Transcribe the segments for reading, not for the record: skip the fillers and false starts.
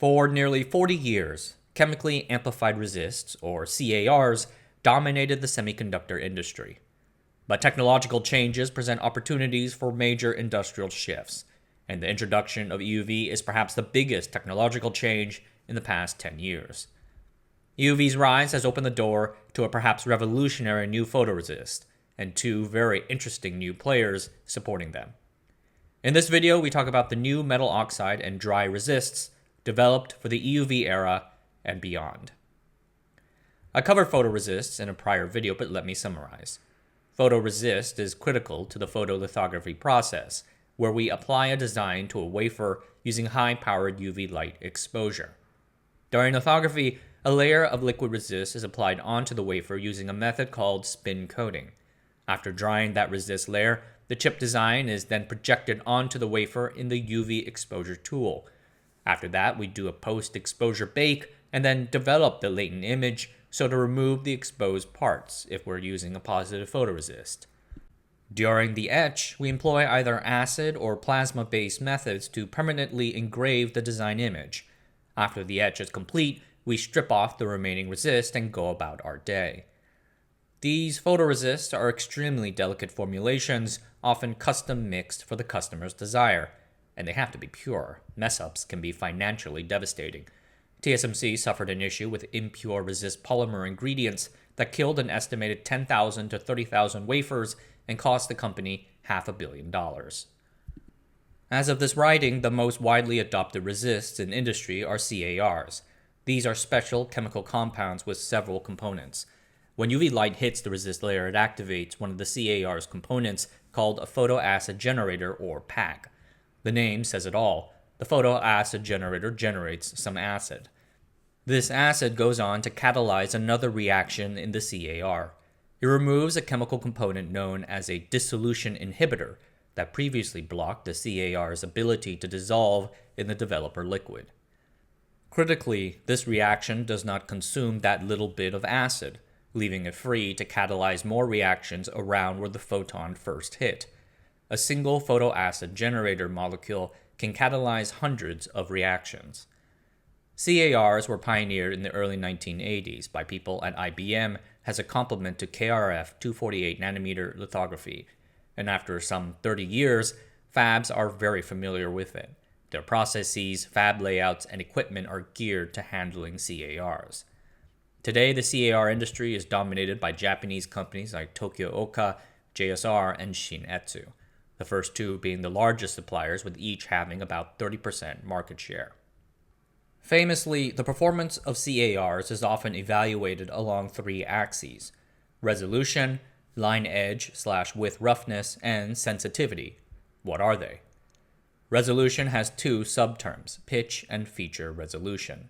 For nearly 40 years, chemically amplified resists, or CARs, dominated the semiconductor industry. But technological changes present opportunities for major industrial shifts, and the introduction of EUV is perhaps the biggest technological change in the past 10 years. EUV's rise has opened the door to a perhaps revolutionary new photoresist, and two very interesting new players supporting them. In this video, we talk about the new metal oxide and dry resists developed for the EUV era and beyond. I covered photoresists in a prior video, but let me summarize. Photoresist is critical to the photolithography process, where we apply a design to a wafer using high-powered UV light exposure. During lithography, a layer of liquid resist is applied onto the wafer using a method called spin coating. After drying that resist layer, the chip design is then projected onto the wafer in the UV exposure tool. After that, we do a post-exposure bake and then develop the latent image so to remove the exposed parts if we're using a positive photoresist. During the etch, we employ either acid or plasma-based methods to permanently engrave the design image. After the etch is complete, we strip off the remaining resist and go about our day. These photoresists are extremely delicate formulations, often custom mixed for the customer's desire, and they have to be pure. Mess-ups can be financially devastating. TSMC suffered an issue with impure resist polymer ingredients that killed an estimated 10,000 to 30,000 wafers and cost the company $500 million. As of this writing, the most widely adopted resists in industry are CARs. These are special chemical compounds with several components. When UV light hits the resist layer, it activates one of the CAR's components called a photoacid generator, or PAG. The name says it all. The photoacid generator generates some acid. This acid goes on to catalyze another reaction in the CAR. It removes a chemical component known as a dissolution inhibitor that previously blocked the CAR's ability to dissolve in the developer liquid. Critically, this reaction does not consume that little bit of acid, leaving it free to catalyze more reactions around where the photon first hit. A single photoacid generator molecule can catalyze hundreds of reactions. CARs were pioneered in the early 1980s by people at IBM as a complement to KrF 248nm lithography, and after some 30 years, fabs are very familiar with it. Their processes, fab layouts, and equipment are geared to handling CARs. Today, the CAR industry is dominated by Japanese companies like Tokyo Oka, JSR, and Shin-Etsu, the first two being the largest suppliers, with each having about 30% market share. Famously, the performance of CARs is often evaluated along three axes: resolution, line edge/width roughness, and sensitivity. What are they? Resolution has two subterms, pitch and feature resolution.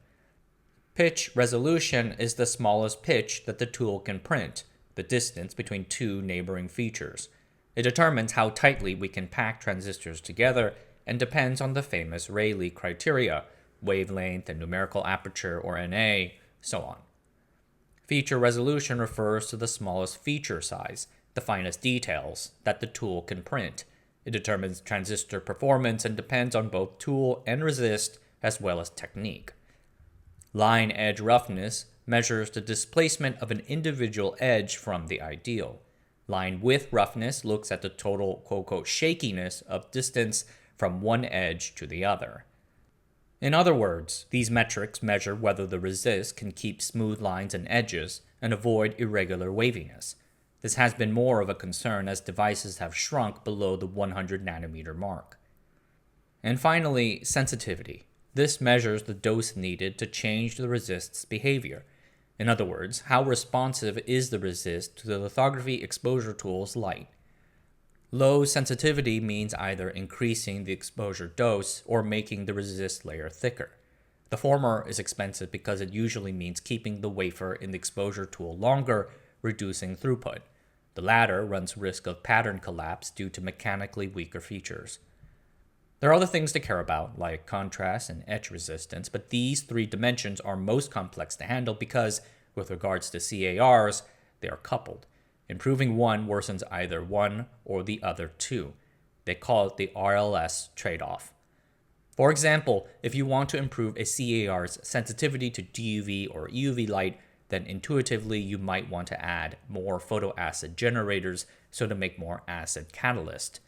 Pitch resolution is the smallest pitch that the tool can print, the distance between two neighboring features. It determines how tightly we can pack transistors together and depends on the famous Rayleigh criteria, wavelength and numerical aperture, or NA, so on. Feature resolution refers to the smallest feature size, the finest details, that the tool can print. It determines transistor performance and depends on both tool and resist, as well as technique. Line edge roughness measures the displacement of an individual edge from the ideal. Line width roughness looks at the total quote-unquote shakiness of distance from one edge to the other. In other words, these metrics measure whether the resist can keep smooth lines and edges and avoid irregular waviness. This has been more of a concern as devices have shrunk below the 100 nanometer mark. And finally, sensitivity. This measures the dose needed to change the resist's behavior. In other words, how responsive is the resist to the lithography exposure tool's light? Low sensitivity means either increasing the exposure dose or making the resist layer thicker. The former is expensive because it usually means keeping the wafer in the exposure tool longer, reducing throughput. The latter runs risk of pattern collapse due to mechanically weaker features. There are other things to care about, like contrast and etch resistance, but these three dimensions are most complex to handle because, with regards to CARs, they are coupled. Improving one worsens either one or the other two. They call it the RLS tradeoff. For example, if you want to improve a CAR's sensitivity to DUV or EUV light, then intuitively you might want to add more photoacid generators so to make more acid catalyst.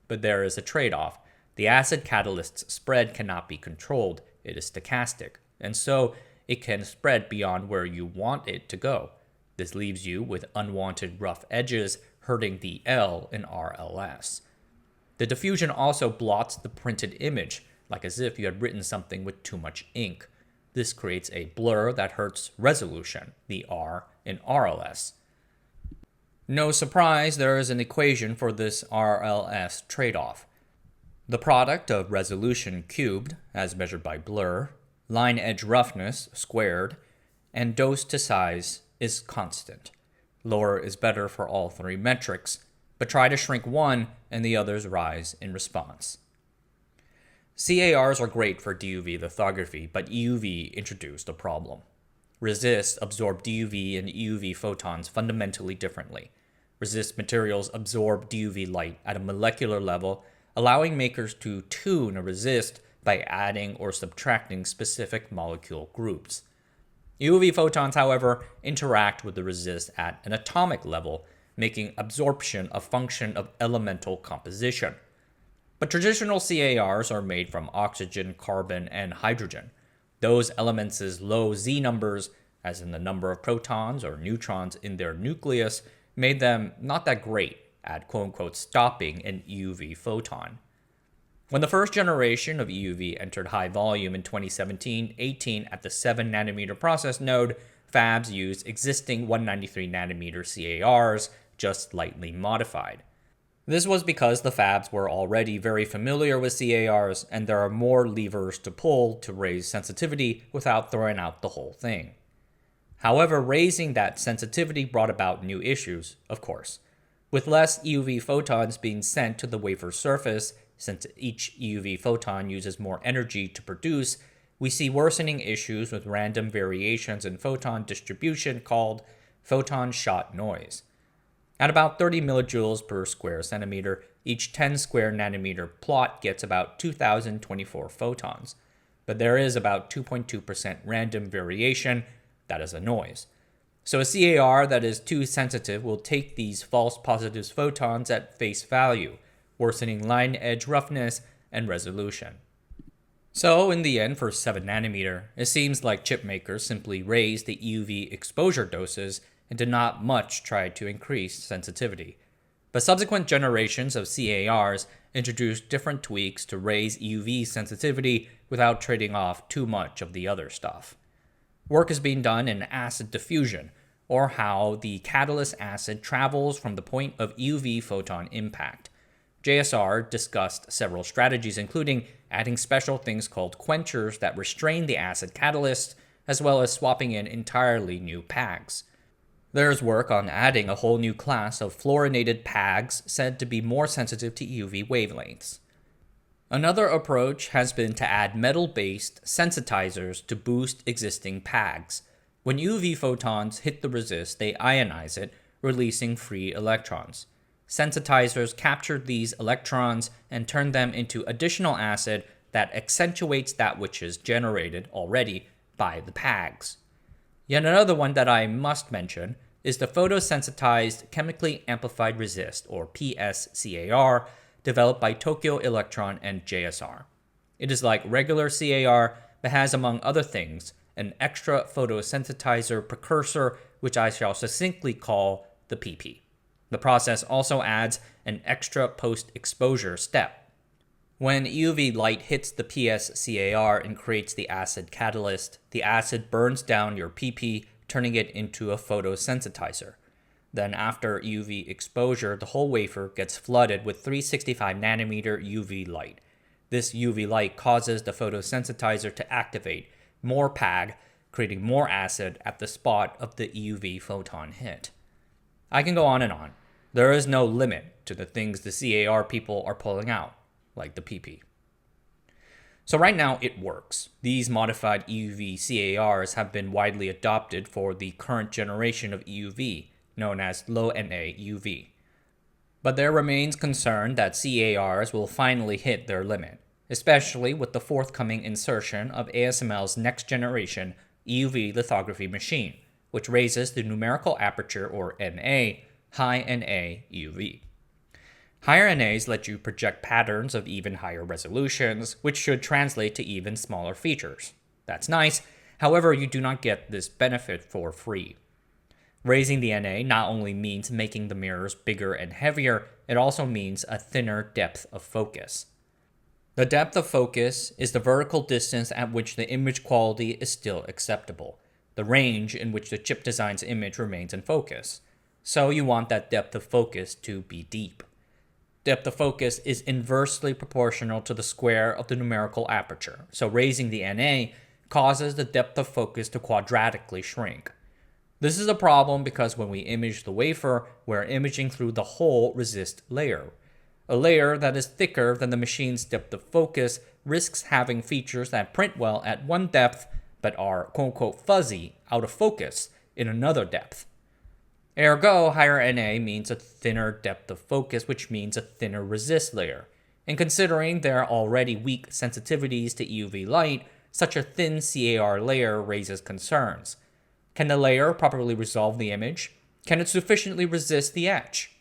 But there is a trade-off. The acid catalyst's spread cannot be controlled, it is stochastic, and so it can spread beyond where you want it to go. This leaves you with unwanted rough edges, hurting the L in RLS. The diffusion also blots the printed image, like as if you had written something with too much ink. This creates a blur that hurts resolution, the R in RLS. No surprise, there is an equation for this RLS trade-off. The product of resolution cubed, as measured by blur, line edge roughness squared, and dose to size is constant. Lower is better for all three metrics, but try to shrink one and the others rise in response. CARs are great for DUV lithography, but EUV introduced a problem. Resists absorb DUV and EUV photons fundamentally differently. Resist materials absorb DUV light at a molecular level, allowing makers to tune a resist by adding or subtracting specific molecule groups. EUV photons, however, interact with the resist at an atomic level, making absorption a function of elemental composition. But traditional CARs are made from oxygen, carbon, and hydrogen. Those elements' low Z numbers, as in the number of protons or neutrons in their nucleus, made them not that great at quote-unquote stopping an EUV photon. When the first generation of EUV entered high volume in 2017-18 at the 7 nanometer process node, fabs used existing 193 nanometer CARs, just slightly modified. This was because the fabs were already very familiar with CARs, and there are more levers to pull to raise sensitivity without throwing out the whole thing. However, raising that sensitivity brought about new issues, of course. With less EUV photons being sent to the wafer surface, since each EUV photon uses more energy to produce, we see worsening issues with random variations in photon distribution called photon shot noise. At about 30 millijoules per square centimeter, each 10 square nanometer plot gets about 2024 photons. But there is about 2.2% random variation, that is a noise. So a CAR that is too sensitive will take these false positives photons at face value, worsening line edge roughness and resolution. So in the end, for 7 nanometer, it seems like chip makers simply raised the EUV exposure doses and did not much try to increase sensitivity. But subsequent generations of CARs introduced different tweaks to raise EUV sensitivity without trading off too much of the other stuff. Work is being done in acid diffusion, or how the catalyst acid travels from the point of EUV photon impact. JSR discussed several strategies, including adding special things called quenchers that restrain the acid catalyst, as well as swapping in entirely new PAGs. There's work on adding a whole new class of fluorinated PAGs said to be more sensitive to EUV wavelengths. Another approach has been to add metal-based sensitizers to boost existing PAGs. When UV photons hit the resist, they ionize it, releasing free electrons. Sensitizers capture these electrons and turn them into additional acid that accentuates that which is generated already by the PAGs. Yet another one that I must mention is the photosensitized chemically amplified resist, or PSCAR, developed by Tokyo Electron and JSR. It is like regular CAR, but has, among other things, an extra photosensitizer precursor, which I shall succinctly call the PP. The process also adds an extra post-exposure step. When EUV light hits the PSCAR and creates the acid catalyst, the acid burns down your PP, turning it into a photosensitizer. Then after EUV exposure, the whole wafer gets flooded with 365 nanometer UV light. This UV light causes the photosensitizer to activate more PAG, creating more acid at the spot of the EUV photon hit. I can go on and on. There is no limit to the things the CAR people are pulling out, like the PP. So right now it works. These modified EUV CARs have been widely adopted for the current generation of EUV, known as low NA EUV. But there remains concern that CARs will finally hit their limit. especially with the forthcoming insertion of ASML's next generation EUV lithography machine, which raises the numerical aperture, or NA, high NA EUV. Higher NAs let you project patterns of even higher resolutions, which should translate to even smaller features. That's nice, however, you do not get this benefit for free. Raising the NA not only means making the mirrors bigger and heavier, it also means a thinner depth of focus. The depth of focus is the vertical distance at which the image quality is still acceptable, the range in which the chip design's image remains in focus. So you want that depth of focus to be deep. Depth of focus is inversely proportional to the square of the numerical aperture, so raising the NA causes the depth of focus to quadratically shrink. This is a problem because when we image the wafer, we're imaging through the whole resist layer. A layer that is thicker than the machine's depth of focus risks having features that print well at one depth but are quote-unquote fuzzy, out of focus, in another depth. Ergo, higher NA means a thinner depth of focus, which means a thinner resist layer. And considering their already weak sensitivities to EUV light, such a thin CAR layer raises concerns. Can the layer properly resolve the image? Can it sufficiently resist the etch?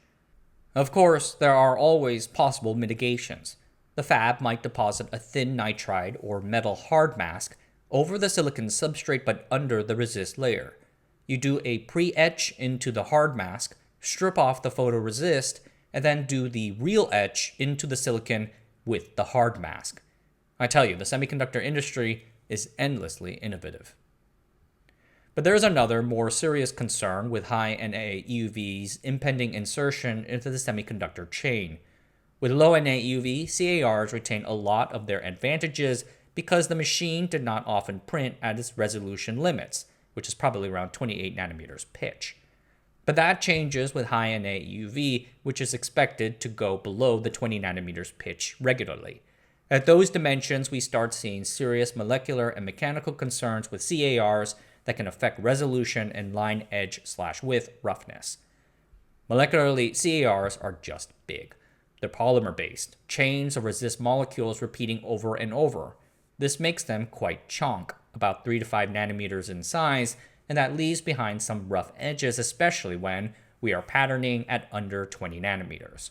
Of course, there are always possible mitigations. The fab might deposit a thin nitride or metal hard mask over the silicon substrate but under the resist layer. You do a pre-etch into the hard mask, strip off the photoresist, and then do the real etch into the silicon with the hard mask. I tell you, the semiconductor industry is endlessly innovative. But there is another, more serious concern with high NA EUV's impending insertion into the semiconductor chain. With low NA EUV, CARs retain a lot of their advantages because the machine did not often print at its resolution limits, which is probably around 28 nanometers pitch. But that changes with high NA EUV, which is expected to go below the 20 nanometers pitch regularly. At those dimensions, we start seeing serious molecular and mechanical concerns with CARs that can affect resolution and line edge/width roughness. Molecularly, CARs are just big. They're polymer-based, chains of resist molecules repeating over and over. This makes them quite chonk, about 3 to 5 nanometers in size, and that leaves behind some rough edges, especially when we are patterning at under 20 nanometers.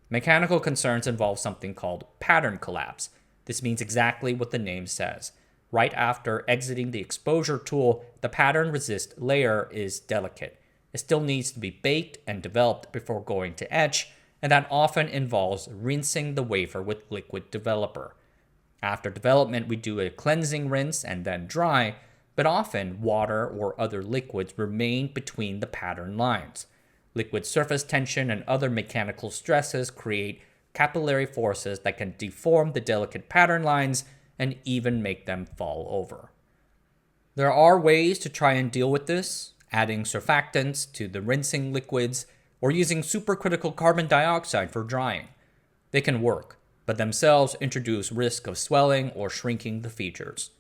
Mechanical concerns involve something called pattern collapse. This means exactly what the name says. Right after exiting the exposure tool, the pattern resist layer is delicate. It still needs to be baked and developed before going to etch, and that often involves rinsing the wafer with liquid developer. After development, we do a cleansing rinse and then dry, but often water or other liquids remain between the pattern lines. Liquid surface tension and other mechanical stresses create capillary forces that can deform the delicate pattern lines and even make them fall over. There are ways to try and deal with this, adding surfactants to the rinsing liquids or using supercritical carbon dioxide for drying. They can work, but themselves introduce risk of swelling or shrinking the features.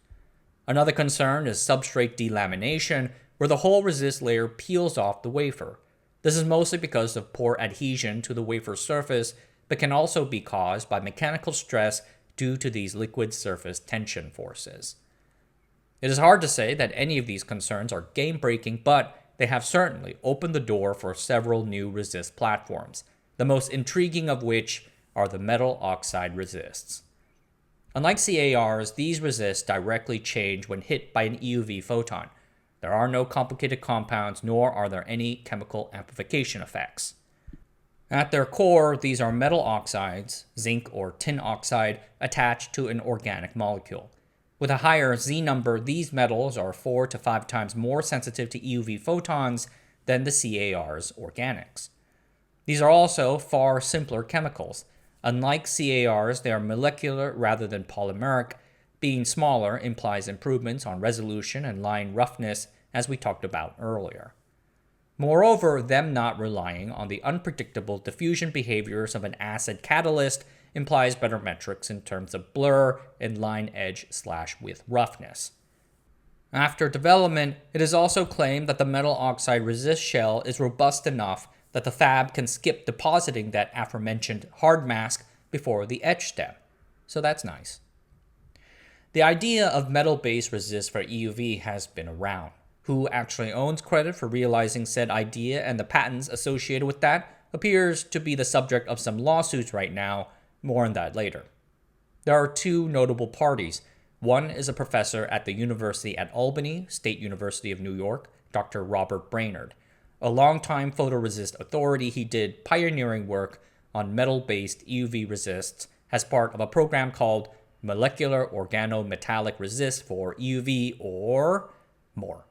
Another concern is substrate delamination, where the whole resist layer peels off the wafer. This is mostly because of poor adhesion to the wafer surface, but can also be caused by mechanical stress due to these liquid surface tension forces. It is hard to say that any of these concerns are game-breaking, but they have certainly opened the door for several new resist platforms, the most intriguing of which are the metal oxide resists. Unlike CARs, these resists directly change when hit by an EUV photon. There are no complicated compounds, nor are there any chemical amplification effects. At their core, these are metal oxides, zinc or tin oxide, attached to an organic molecule. With a higher Z number, these metals are 4 to 5 times more sensitive to EUV photons than the CAR's organics. These are also far simpler chemicals. Unlike CARs, they are molecular rather than polymeric. Being smaller implies improvements on resolution and line roughness, as we talked about earlier. Moreover, them not relying on the unpredictable diffusion behaviors of an acid catalyst implies better metrics in terms of blur and line edge/width roughness. After development, it is also claimed that the metal oxide resist shell is robust enough that the fab can skip depositing that aforementioned hard mask before the etch step. so that's nice. The idea of metal-based resist for EUV has been around. Who actually owns credit for realizing said idea and the patents associated with that appears to be the subject of some lawsuits right now, more on that later. There are two notable parties. One is a professor at the University at Albany, State University of New York, Dr. Robert Brainerd. A longtime photoresist authority, he did pioneering work on metal-based EUV resists as part of a program called Molecular Organometallic Resist for EUV or more.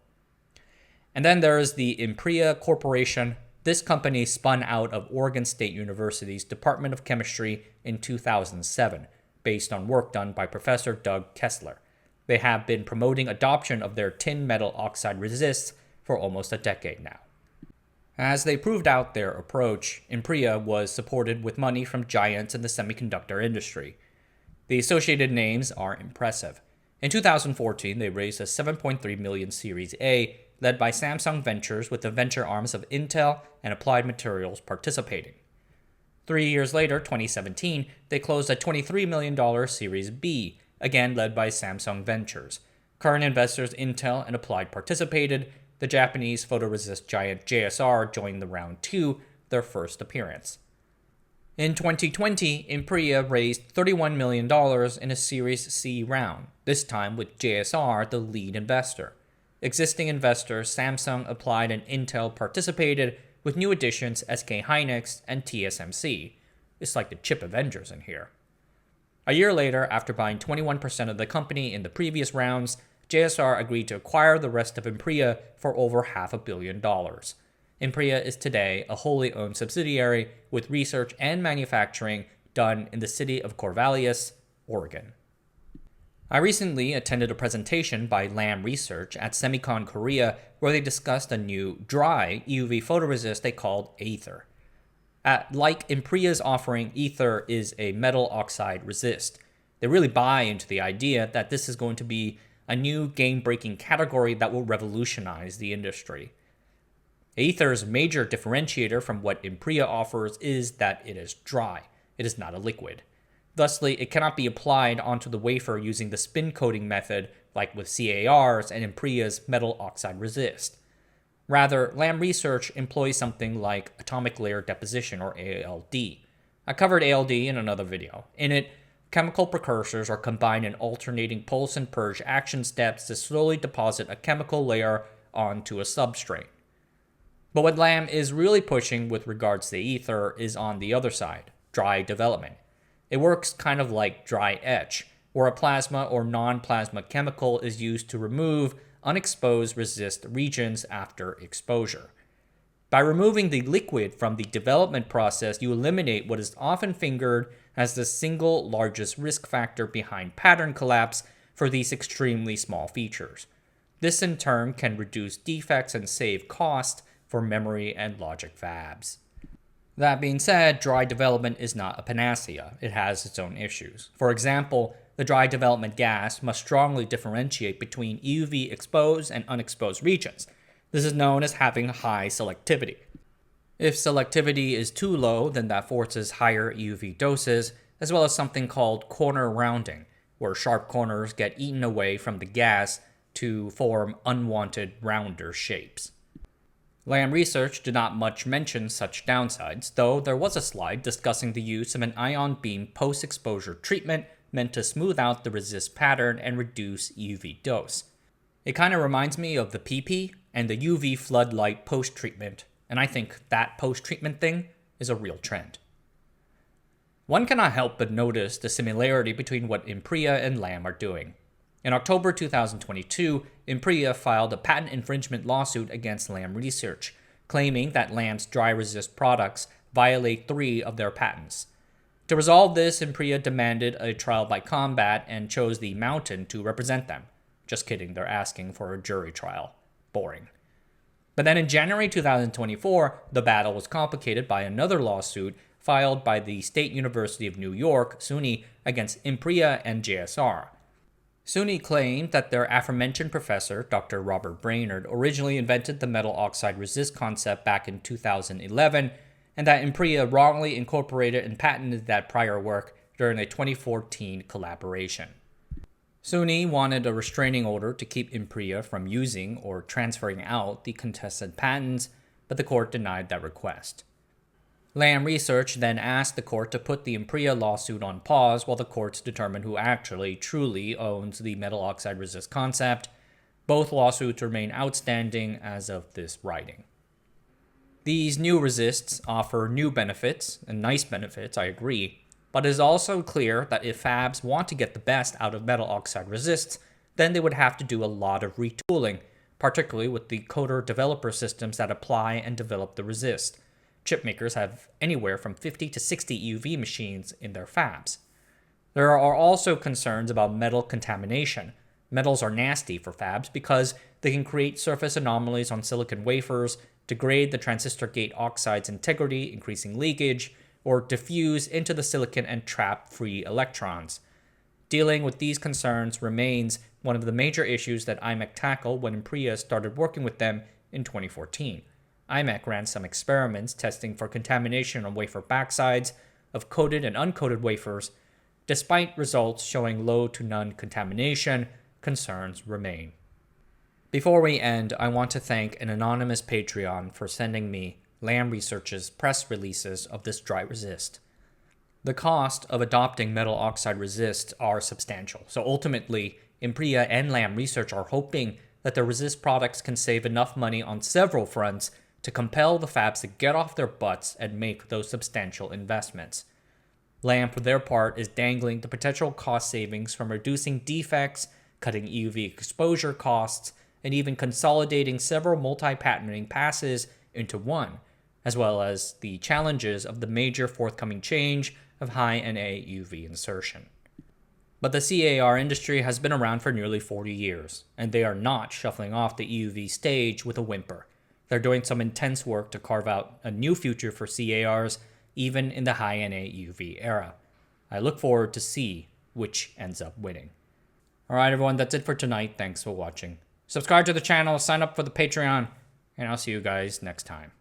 And then there is the Impria Corporation. This company spun out of Oregon State University's Department of Chemistry in 2007, based on work done by Professor Doug Kessler. They have been promoting adoption of their tin metal oxide resists for almost a decade now. As they proved out their approach, Impria was supported with money from giants in the semiconductor industry. The associated names are impressive. In 2014, they raised a $7.3 million Series A, led by Samsung Ventures with the venture arms of Intel and Applied Materials participating. 3 years later, 2017, they closed a $23 million Series B, again led by Samsung Ventures. Current investors Intel and Applied participated. The Japanese photoresist giant JSR joined the round 2, their first appearance. In 2020, Impria raised $31 million in a Series C round, this time with JSR the lead investor. Existing investors Samsung, Applied, and Intel participated, with new additions SK Hynix and TSMC. It's like the chip Avengers in here. A year later, after buying 21% of the company in the previous rounds, JSR agreed to acquire the rest of Impria for over $500 million. Impria is today a wholly owned subsidiary with research and manufacturing done in the city of Corvallis, Oregon. I recently attended a presentation by Lam Research at SEMICON Korea where they discussed a new dry EUV photoresist they called Aether. Like Impria's offering, Aether is a metal oxide resist. They really buy into the idea that this is going to be a new game-breaking category that will revolutionize the industry. Aether's major differentiator from what Impria offers is that it is dry. It is not a liquid. Thusly, it cannot be applied onto the wafer using the spin coating method like with CARs and Impria's metal oxide resist. Rather, Lam Research employs something like atomic layer deposition or ALD. I covered ALD in another video. In it, chemical precursors are combined in alternating pulse and purge action steps to slowly deposit a chemical layer onto a substrate. But what Lam is really pushing with regards to Aether is on the other side, dry development. It works kind of like dry etch, where a plasma or non-plasma chemical is used to remove unexposed resist regions after exposure. By removing the liquid from the development process, you eliminate what is often fingered as the single largest risk factor behind pattern collapse for these extremely small features. This in turn can reduce defects and save cost for memory and logic fabs. That being said, dry development is not a panacea. It has its own issues. For example, the dry development gas must strongly differentiate between EUV exposed and unexposed regions. This is known as having high selectivity. If selectivity is too low, then that forces higher EUV doses, as well as something called corner rounding, where sharp corners get eaten away from the gas to form unwanted rounder shapes. Lam Research did not much mention such downsides, though there was a slide discussing the use of an ion beam post-exposure treatment meant to smooth out the resist pattern and reduce EUV dose. It kind of reminds me of the PP and the UV floodlight post-treatment, and I think that post-treatment thing is a real trend. One cannot help but notice the similarity between what Impria and Lam are doing. In October 2022, Impria filed a patent infringement lawsuit against Lam Research, claiming that Lam's dry resist products violate 3 of their patents. To resolve this, Impria demanded a trial by combat and chose the Mountain to represent them. Just kidding, they're asking for a jury trial. Boring. But then in January 2024, the battle was complicated by another lawsuit filed by the State University of New York, SUNY, against Impria and JSR. SUNY claimed that their aforementioned professor, Dr. Robert Brainerd, originally invented the metal oxide resist concept back in 2011, and that Impria wrongly incorporated and patented that prior work during a 2014 collaboration. SUNY wanted a restraining order to keep Impriya from using or transferring out the contested patents, but the court denied that request. Lam Research then asked the court to put the Impriya lawsuit on pause while the courts determine who actually truly owns the metal oxide resist concept. Both lawsuits remain outstanding as of this writing. These new resists offer new benefits, and nice benefits, I agree, but it is also clear that if fabs want to get the best out of metal oxide resists, then they would have to do a lot of retooling, particularly with the coder developer systems that apply and develop the resist. Chipmakers have anywhere from 50 to 60 EUV machines in their fabs. There are also concerns about metal contamination. Metals are nasty for fabs because they can create surface anomalies on silicon wafers, degrade the transistor gate oxide's integrity, increasing leakage, or diffuse into the silicon and trap free electrons. Dealing with these concerns remains one of the major issues that IMEC tackled when Impriya started working with them in 2014. IMEC ran some experiments testing for contamination on wafer backsides of coated and uncoated wafers. Despite results showing low to none contamination, concerns remain. Before we end, I want to thank an anonymous Patreon for sending me Lam Research's press releases of this dry resist. The cost of adopting metal oxide resist are substantial, so ultimately, Impriya and Lam Research are hoping that the resist products can save enough money on several fronts to compel the fabs to get off their butts and make those substantial investments. Lam, for their part, is dangling the potential cost savings from reducing defects, cutting EUV exposure costs, and even consolidating several multi-patenting passes into one, as well as the challenges of the major forthcoming change of high-NA EUV insertion. But the CAR industry has been around for nearly 40 years, and they are not shuffling off the EUV stage with a whimper. They're doing some intense work to carve out a new future for CARs, even in the high-NA EUV era. I look forward to see which ends up winning. Alright everyone, that's it for tonight. Thanks for watching. Subscribe to the channel, sign up for the Patreon, and I'll see you guys next time.